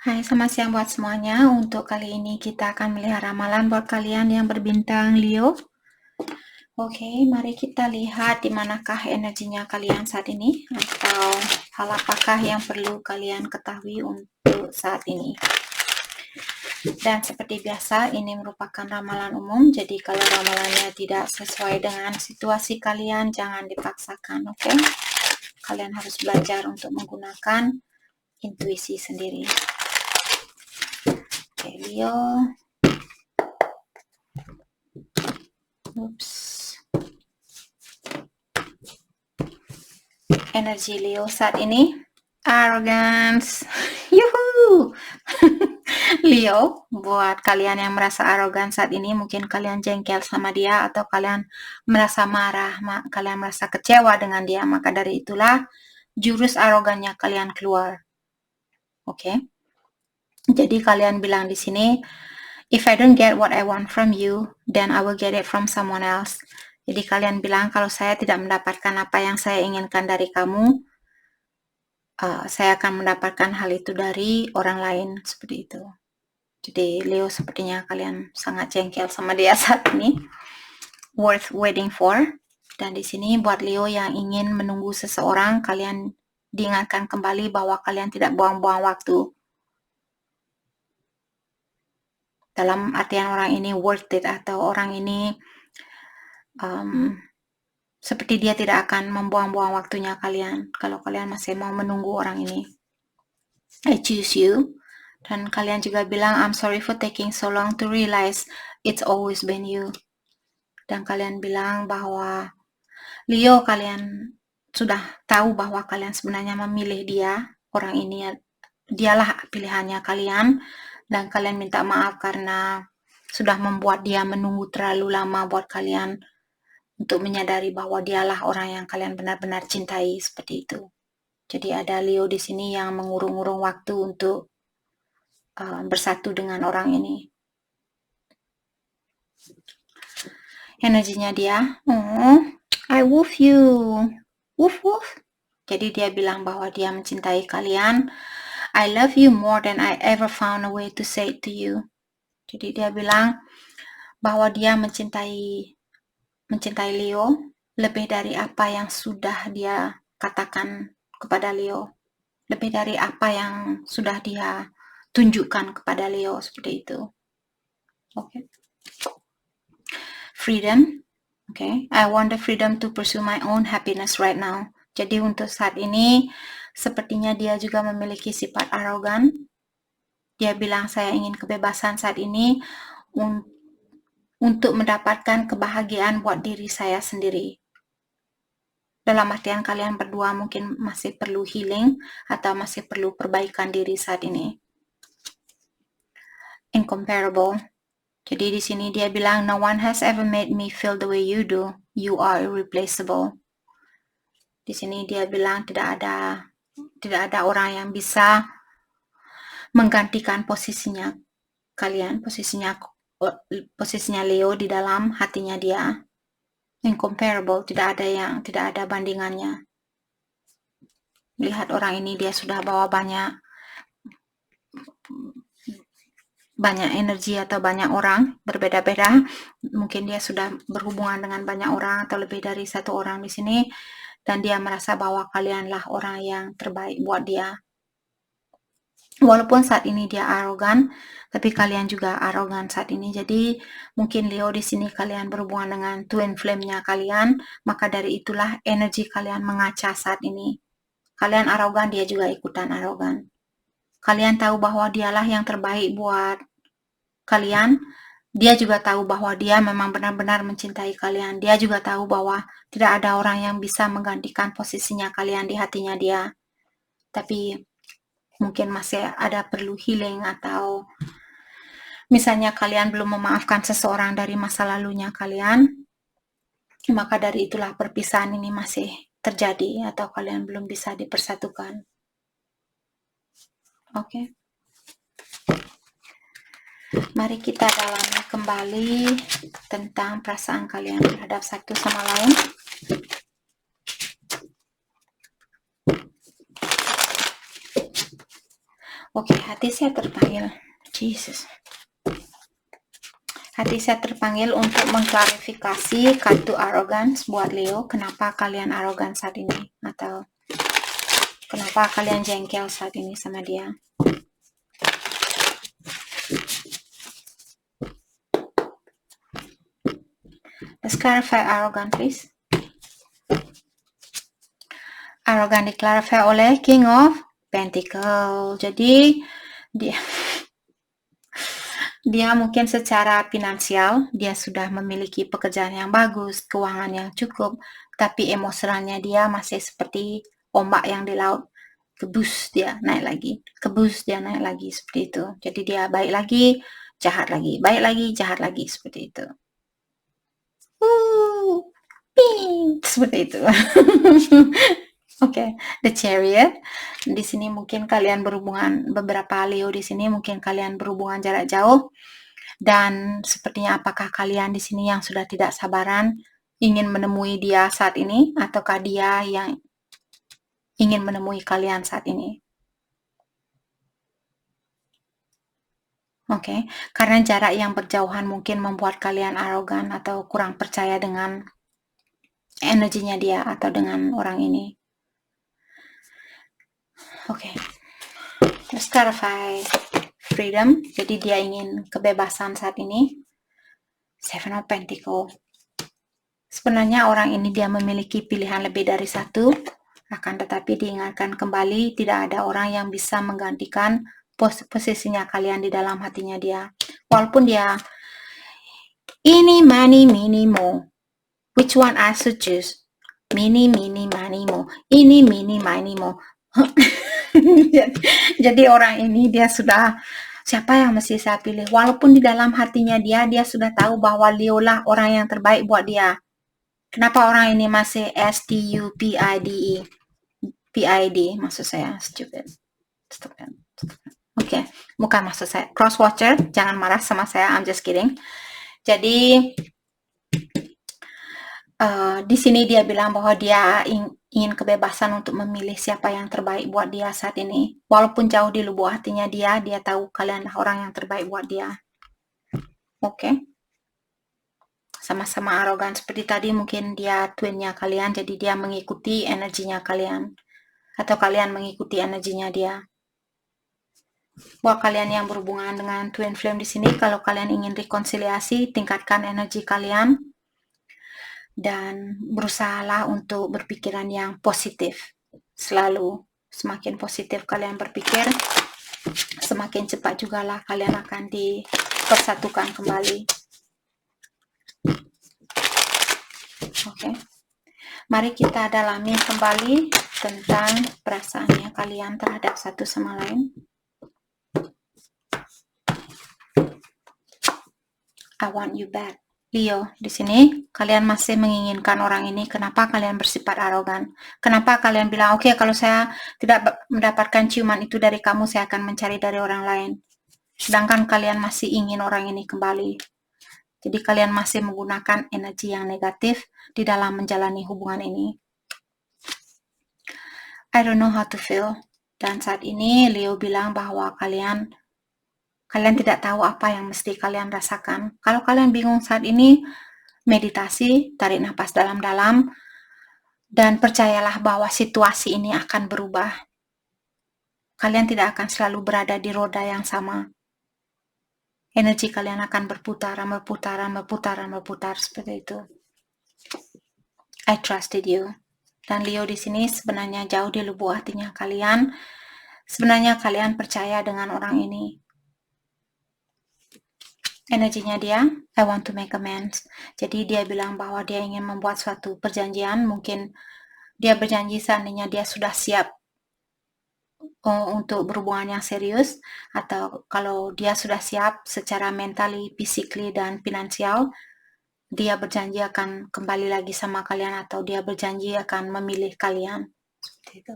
Hai, selamat siang buat semuanya. Untuk kali ini kita akan melihat ramalan buat kalian yang berbintang Leo. Oke, mari kita lihat di manakah energinya kalian saat ini, atau hal apakah yang perlu kalian ketahui untuk saat ini. Dan seperti biasa, ini merupakan ramalan umum, jadi kalau ramalannya tidak sesuai dengan situasi kalian, jangan dipaksakan, oke? Kalian harus belajar untuk menggunakan intuisi sendiri. Oke, Leo. Oops. Energi Leo saat ini, arrogance. Yuhu. Leo, buat kalian yang merasa arogan saat ini, mungkin kalian jengkel sama dia atau kalian merasa marah, kalian merasa kecewa dengan dia, maka dari itulah jurus arogannya kalian keluar. Oke. Jadi kalian bilang di sini, if I don't get what I want from you, then I will get it from someone else. Jadi kalian bilang, kalau saya tidak mendapatkan apa yang saya inginkan dari kamu, saya akan mendapatkan hal itu dari orang lain, seperti itu. Jadi Leo, sepertinya kalian sangat jengkel sama dia saat ini. Worth waiting for. Dan di sini buat Leo yang ingin menunggu seseorang, kalian diingatkan kembali bahwa kalian tidak buang-buang waktu. Dalam artian orang ini worth it, atau orang ini seperti dia tidak akan membuang-buang waktunya kalian kalau kalian masih mau menunggu orang ini. I choose you. Dan kalian juga bilang, I'm sorry for taking so long to realize it's always been you. Dan kalian bilang bahwa Leo, kalian sudah tahu bahwa kalian sebenarnya memilih dia, orang ini, dialah pilihannya kalian. Dan kalian minta maaf karena sudah membuat dia menunggu terlalu lama buat kalian untuk menyadari bahwa dialah orang yang kalian benar-benar cintai, seperti itu. Jadi ada Leo di sini yang mengurung-urung waktu untuk bersatu dengan orang ini. Energinya dia, I love you, woof woof. Jadi dia bilang bahwa dia mencintai kalian. I love you more than I ever found a way to say it to you. Jadi dia bilang bahwa dia mencintai Leo lebih dari apa yang sudah dia katakan kepada Leo, lebih dari apa yang sudah dia tunjukkan kepada Leo, seperti itu. Oke. Freedom. Okay, I want the freedom to pursue my own happiness right now. Jadi untuk saat ini, sepertinya dia juga memiliki sifat arogan. Dia bilang, saya ingin kebebasan saat ini untuk mendapatkan kebahagiaan buat diri saya sendiri. Dalam artian kalian berdua mungkin masih perlu healing atau masih perlu perbaikan diri saat ini. Incomparable. Jadi di sini dia bilang, no one has ever made me feel the way you do. You are irreplaceable. Di sini dia bilang tidak ada orang yang bisa menggantikan posisinya kalian, posisinya Leo di dalam hatinya dia. Incomparable, tidak ada bandingannya. Lihat orang ini, dia sudah bawa banyak energi atau banyak orang berbeda-beda. Mungkin dia sudah berhubungan dengan banyak orang atau lebih dari satu orang di sini, dan dia merasa bahwa kalianlah orang yang terbaik buat dia. Walaupun saat ini dia arogan, tapi kalian juga arogan saat ini. Jadi mungkin Leo di sini kalian berhubungan dengan twin flame-nya kalian, maka dari itulah energi kalian mengaca saat ini. Kalian arogan, dia juga ikutan arogan. Kalian tahu bahwa dialah yang terbaik buat kalian. Dia juga tahu bahwa dia memang benar-benar mencintai kalian. Dia juga tahu bahwa tidak ada orang yang bisa menggantikan posisinya kalian di hatinya dia. Tapi mungkin masih ada perlu healing, atau misalnya kalian belum memaafkan seseorang dari masa lalunya kalian, maka dari itulah perpisahan ini masih terjadi atau kalian belum bisa dipersatukan. Oke. Mari kita dalami kembali tentang perasaan kalian terhadap satu sama lain. Oke, hati saya terpanggil. Jesus. Hati saya terpanggil untuk mengklarifikasi kartu arrogance buat Leo. Kenapa kalian arogan saat ini? Atau kenapa kalian jengkel saat ini sama dia? Let's clarify arrogant, please. Arrogant diklarify oleh King of Pentacle. Jadi dia mungkin secara finansial dia sudah memiliki pekerjaan yang bagus, keuangan yang cukup, tapi emosionalnya dia masih seperti ombak yang di laut. Kebus dia naik lagi, kebus dia naik lagi, seperti itu. Jadi dia baik lagi, jahat lagi, baik lagi, jahat lagi, seperti itu. Seperti itu. Oke, The Chariot. Di sini mungkin kalian berhubungan, beberapa Leo di sini mungkin kalian berhubungan jarak jauh. Dan sepertinya apakah kalian di sini yang sudah tidak sabaran ingin menemui dia saat ini, ataukah dia yang ingin menemui kalian saat ini? Oke, karena jarak yang berjauhan mungkin membuat kalian arogan atau kurang percaya dengan energinya dia atau dengan orang ini. Oke, let's clarify freedom. Jadi dia ingin kebebasan saat ini. Seven of Pentacles. Sebenarnya orang ini dia memiliki pilihan lebih dari satu, akan tetapi diingatkan kembali tidak ada orang yang bisa menggantikan posisinya kalian di dalam hatinya dia. Walaupun dia ini money mini mo, which one I should choose? Mini money mo, ini mini money mo. Jadi orang ini dia sudah, siapa yang mesti saya pilih? Walaupun di dalam hatinya dia sudah tahu bahwa Leo lah orang yang terbaik buat dia. Kenapa orang ini masih STUPIDE? PID maksud saya, stupid. Oke, bukan maksud saya. Cross watcher, jangan marah sama saya, I'm just kidding. Jadi di sini dia bilang bahwa dia ingin kebebasan untuk memilih siapa yang terbaik buat dia saat ini. Walaupun jauh di lubuk hatinya dia tahu kalianlah orang yang terbaik buat dia. Oke. Sama-sama arogan seperti tadi, mungkin dia twinnya kalian, jadi dia mengikuti energinya kalian. Atau kalian mengikuti energinya dia. Buat kalian yang berhubungan dengan twin flame di sini, kalau kalian ingin rekonsiliasi, tingkatkan energi kalian. Dan berusahalah untuk berpikiran yang positif. Selalu semakin positif kalian berpikir, semakin cepat juga lah kalian akan dipersatukan kembali. Oke. Mari kita dalami kembali tentang perasaannya kalian terhadap satu sama lain. I want you back. Leo, di sini kalian masih menginginkan orang ini. Kenapa kalian bersifat arogan? Kenapa kalian bilang, oke, kalau saya tidak mendapatkan ciuman itu dari kamu, saya akan mencari dari orang lain. Sedangkan kalian masih ingin orang ini kembali. Jadi kalian masih menggunakan energi yang negatif di dalam menjalani hubungan ini. I don't know how to feel. Dan saat ini Leo bilang bahwa kalian tidak tahu apa yang mesti kalian rasakan. Kalau kalian bingung saat ini, meditasi, tarik nafas dalam-dalam, dan percayalah bahwa situasi ini akan berubah. Kalian tidak akan selalu berada di roda yang sama. Energi kalian akan berputaran seperti itu. I trusted you. Dan Leo di sini sebenarnya jauh di lubuk hatinya kalian. Sebenarnya kalian percaya dengan orang ini. Energinya dia, I want to make amends. Jadi dia bilang bahwa dia ingin membuat suatu perjanjian. Mungkin dia berjanji seandainya dia sudah siap untuk berhubungan yang serius, atau kalau dia sudah siap secara mentally, physically, dan finansial, dia berjanji akan kembali lagi sama kalian, atau dia berjanji akan memilih kalian. Seperti itu.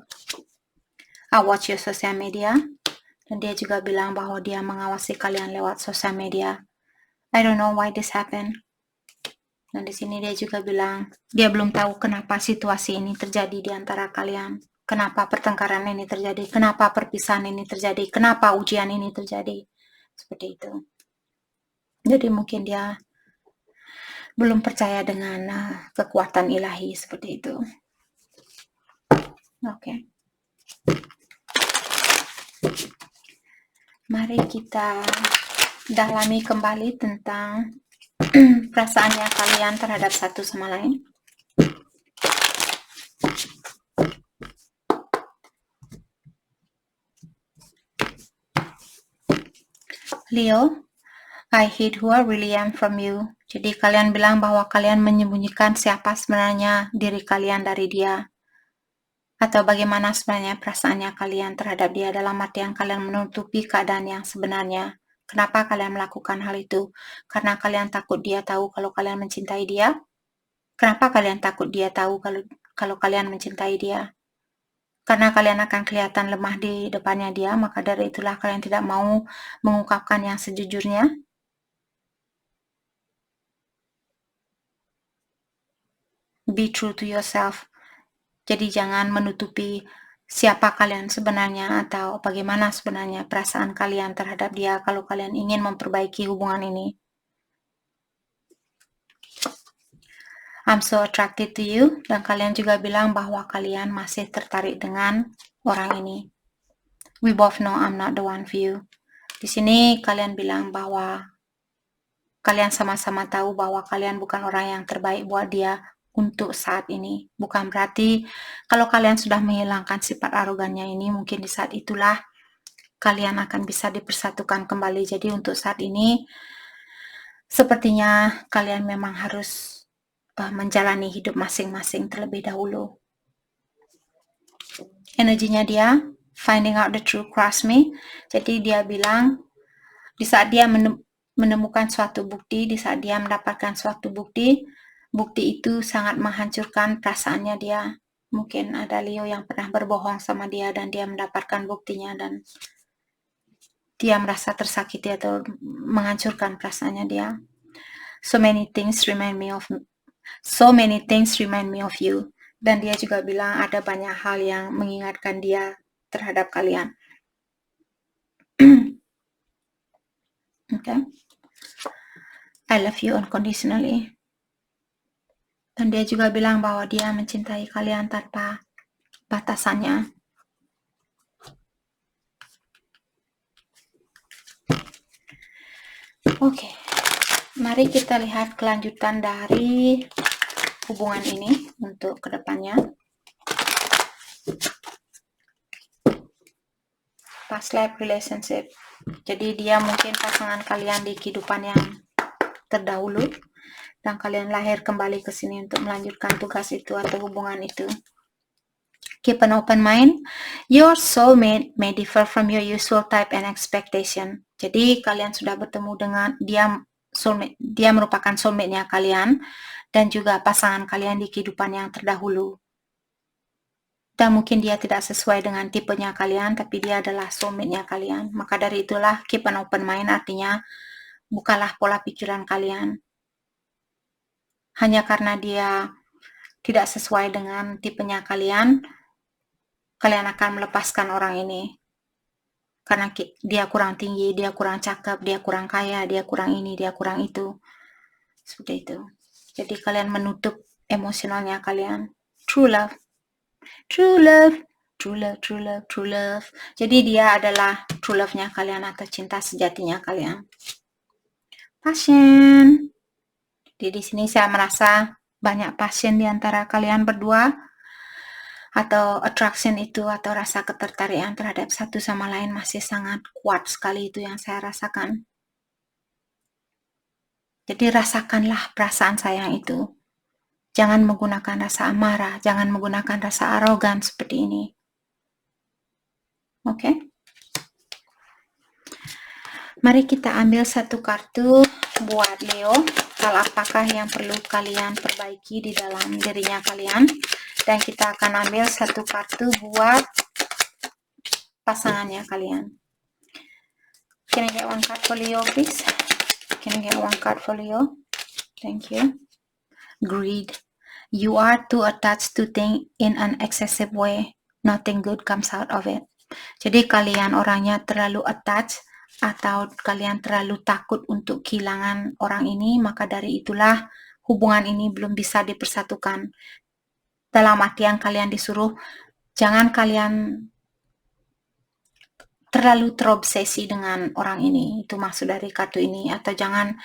I watch your social media, dan dia juga bilang bahwa dia mengawasi kalian lewat sosial media. I don't know why this happened. Dan di sini dia juga bilang dia belum tahu kenapa situasi ini terjadi di antara kalian. Kenapa pertengkaran ini terjadi? Kenapa perpisahan ini terjadi? Kenapa ujian ini terjadi? Seperti itu. Jadi mungkin dia belum percaya dengan kekuatan ilahi seperti itu. Oke. Mari kita dalami kembali tentang perasaannya kalian terhadap satu sama lain. Leo, I hid who I really am from you. Jadi kalian bilang bahwa kalian menyembunyikan siapa sebenarnya diri kalian dari dia. Atau bagaimana sebenarnya perasaannya kalian terhadap dia, dalam artian kalian menutupi keadaan yang sebenarnya. Kenapa kalian melakukan hal itu? Karena kalian takut dia tahu kalau kalian mencintai dia? Kenapa kalian takut dia tahu kalau kalian mencintai dia? Karena kalian akan kelihatan lemah di depannya dia, maka dari itulah kalian tidak mau mengungkapkan yang sejujurnya. Be true to yourself. Jadi jangan menutupi siapa kalian sebenarnya atau bagaimana sebenarnya perasaan kalian terhadap dia kalau kalian ingin memperbaiki hubungan ini. I'm so attracted to you, dan kalian juga bilang bahwa kalian masih tertarik dengan orang ini. We both know I'm not the one for you. Di sini kalian bilang bahwa kalian sama-sama tahu bahwa kalian bukan orang yang terbaik buat dia untuk saat ini. Bukan berarti kalau kalian sudah menghilangkan sifat arogannya ini, mungkin di saat itulah kalian akan bisa dipersatukan kembali. Jadi untuk saat ini, sepertinya kalian memang harus menjalani hidup masing-masing terlebih dahulu. Energinya dia, finding out the truth cross me. Jadi dia bilang, di saat dia menemukan suatu bukti, di saat dia mendapatkan suatu bukti itu sangat menghancurkan perasaannya dia. Mungkin ada Leo yang pernah berbohong sama dia dan dia mendapatkan buktinya dan dia merasa tersakiti atau menghancurkan perasaannya dia. So many things remind me of you. Dan dia juga bilang ada banyak hal yang mengingatkan dia terhadap kalian. Okay. I love you unconditionally. Dan dia juga bilang bahwa dia mencintai kalian tanpa batasannya. Oke. Mari kita lihat kelanjutan dari hubungan ini untuk kedepannya. Past life relationship. Jadi dia mungkin pasangan kalian di kehidupan yang terdahulu dan kalian lahir kembali ke sini untuk melanjutkan tugas itu atau hubungan itu. Keep an open mind. Your soulmate may differ from your usual type and expectation. Jadi kalian sudah bertemu dengan dia merupakan soulmate-nya kalian dan juga pasangan kalian di kehidupan yang terdahulu. Dan mungkin dia tidak sesuai dengan tipenya kalian, tapi dia adalah soulmate-nya kalian. Maka dari itulah keep an open mind, artinya bukalah pola pikiran kalian. Hanya karena dia tidak sesuai dengan tipenya kalian, kalian akan melepaskan orang ini. Karena dia kurang tinggi, dia kurang cakep, dia kurang kaya, dia kurang ini, dia kurang itu. Seperti itu. Jadi kalian menutup emosionalnya kalian. True love. True love. True love, true love, true love. Jadi dia adalah true love-nya kalian atau cinta sejatinya kalian. Passion. Jadi di sini saya merasa banyak passion di antara kalian berdua. Atau attraction itu atau rasa ketertarikan terhadap satu sama lain masih sangat kuat sekali, itu yang saya rasakan. Jadi rasakanlah perasaan sayang itu. Jangan menggunakan rasa amarah, jangan menggunakan rasa arogan seperti ini. Oke? Mari kita ambil satu kartu buat Leo. Hal apakah yang perlu kalian perbaiki di dalam dirinya kalian? Dan kita akan ambil satu kartu buat pasangannya kalian. Can I get one card for Leo, please? Can I get one card for Leo? Thank you. Greed. You are too attached to things in an excessive way. nothing good comes out of it. Jadi kalian orangnya terlalu attached atau kalian terlalu takut untuk kehilangan orang ini, maka dari itulah hubungan ini belum bisa dipersatukan. Dalam artian kalian disuruh jangan kalian terlalu terobsesi dengan orang ini, itu maksud dari kartu ini, atau jangan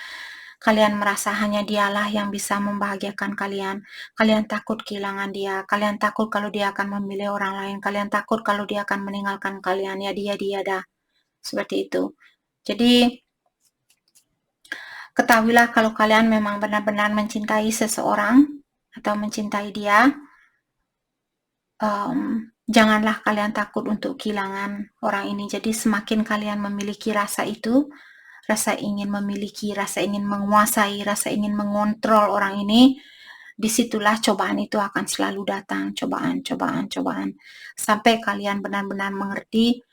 kalian merasa hanya dialah yang bisa membahagiakan kalian. Kalian takut kehilangan dia, kalian takut kalau dia akan memilih orang lain, kalian takut kalau dia akan meninggalkan kalian, ya dia dah. Seperti itu. Jadi ketahuilah kalau kalian memang benar-benar mencintai seseorang atau mencintai dia, janganlah kalian takut untuk kehilangan orang ini. Jadi semakin kalian memiliki rasa itu, rasa ingin memiliki, rasa ingin menguasai, rasa ingin mengontrol orang ini, disitulah cobaan itu akan selalu datang, cobaan, sampai kalian benar-benar mengerti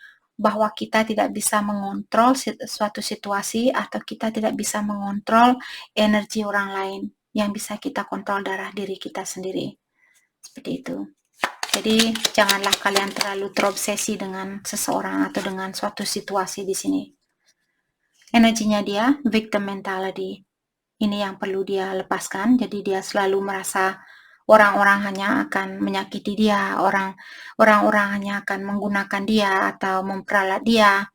bahwa kita tidak bisa mengontrol suatu situasi atau kita tidak bisa mengontrol energi orang lain. Yang bisa kita kontrol adalah diri kita sendiri. Seperti itu. Jadi janganlah kalian terlalu terobsesi dengan seseorang atau dengan suatu situasi di sini. Energinya dia victim mentality. Ini yang perlu dia lepaskan. Jadi dia selalu merasa orang-orang hanya akan menyakiti dia, orang-orang hanya akan menggunakan dia atau memperalat dia.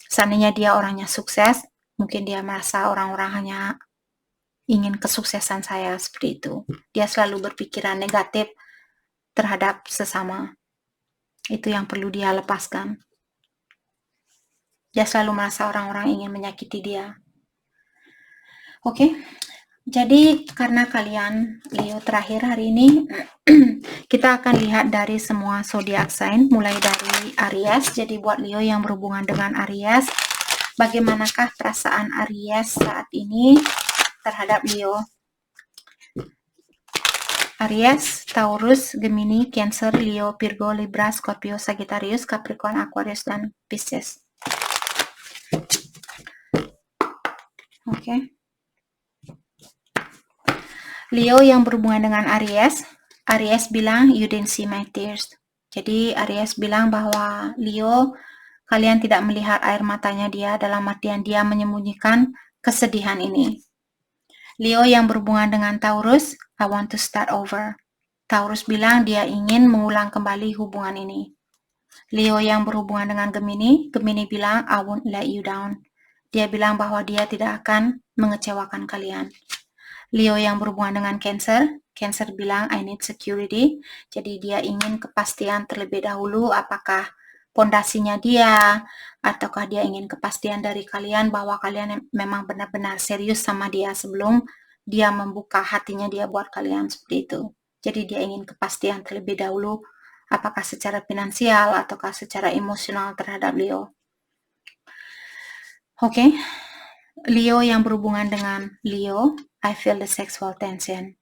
Seandainya dia orangnya sukses, mungkin dia merasa orang-orang hanya ingin kesuksesan saya, seperti itu. Dia selalu berpikiran negatif terhadap sesama. Itu yang perlu dia lepaskan. Dia selalu merasa orang-orang ingin menyakiti dia. Oke, jadi karena kalian Leo terakhir hari ini, kita akan lihat dari semua zodiac sign, mulai dari Aries. Jadi buat Leo yang berhubungan dengan Aries, bagaimanakah perasaan Aries saat ini terhadap Leo? Aries, Taurus, Gemini, Cancer, Leo, Virgo, Libra, Scorpio, Sagittarius, Capricorn, Aquarius, dan Pisces. Oke. Leo yang berhubungan dengan Aries, Aries bilang, you didn't see my tears. Jadi Aries bilang bahwa Leo, kalian tidak melihat air matanya dia, dalam artian dia menyembunyikan kesedihan ini. Leo yang berhubungan dengan Taurus, I want to start over. Taurus bilang dia ingin mengulang kembali hubungan ini. Leo yang berhubungan dengan Gemini, Gemini bilang, I won't let you down. Dia bilang bahwa dia tidak akan mengecewakan kalian. Leo yang berhubungan dengan Cancer, Cancer bilang, I need security. Jadi dia ingin kepastian terlebih dahulu apakah pondasinya dia, ataukah dia ingin kepastian dari kalian bahwa kalian memang benar-benar serius sama dia sebelum dia membuka hatinya dia buat kalian, seperti itu. Jadi dia ingin kepastian terlebih dahulu apakah secara finansial ataukah secara emosional terhadap Leo. Oke. Leo yang berhubungan dengan Leo, I feel the sexual tension.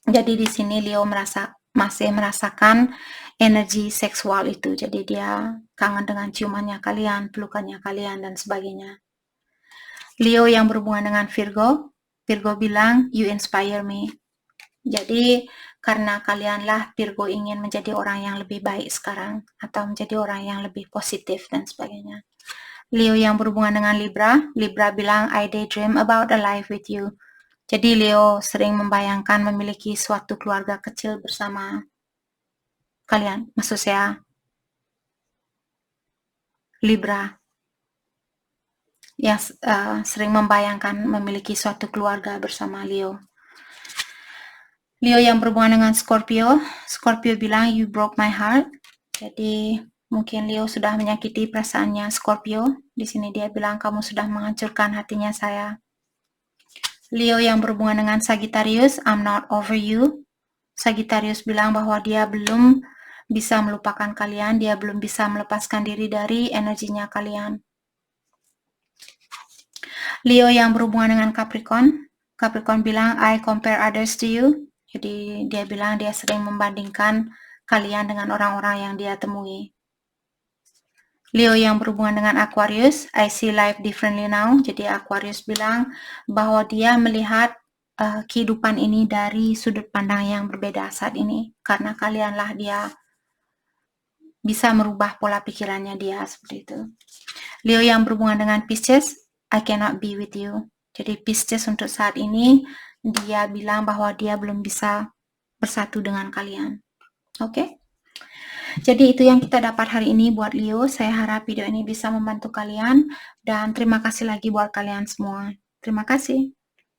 Jadi di sini Leo masih merasakan energi seksual itu. Jadi dia kangen dengan ciumannya kalian, pelukannya kalian, dan sebagainya. Leo yang berhubungan dengan Virgo, Virgo bilang, you inspire me. Jadi karena kalianlah Virgo ingin menjadi orang yang lebih baik sekarang, atau menjadi orang yang lebih positif dan sebagainya. Leo yang berhubungan dengan Libra, Libra bilang, I daydream about a life with you. Jadi Leo sering membayangkan memiliki suatu keluarga kecil bersama kalian. Maksud saya, Libra yang sering membayangkan memiliki suatu keluarga bersama Leo. Leo yang berhubungan dengan Scorpio, Scorpio bilang, you broke my heart. Jadi mungkin Leo sudah menyakiti perasaannya Scorpio. Di sini dia bilang, kamu sudah menghancurkan hatinya saya. Leo yang berhubungan dengan Sagittarius, I'm not over you. Sagittarius bilang bahwa dia belum bisa melupakan kalian, dia belum bisa melepaskan diri dari energinya kalian. Leo yang berhubungan dengan Capricorn, Capricorn bilang, I compare others to you. Jadi dia bilang dia sering membandingkan kalian dengan orang-orang yang dia temui. Leo yang berhubungan dengan Aquarius, I see life differently now. Jadi Aquarius bilang bahwa dia melihat kehidupan ini dari sudut pandang yang berbeda saat ini. Karena kalianlah dia bisa merubah pola pikirannya dia seperti itu. Leo yang berhubungan dengan Pisces, I cannot be with you. Jadi Pisces untuk saat ini dia bilang bahwa dia belum bisa bersatu dengan kalian. Oke? Jadi itu yang kita dapat hari ini buat Leo. Saya harap video ini bisa membantu kalian dan terima kasih lagi buat kalian semua. Terima kasih.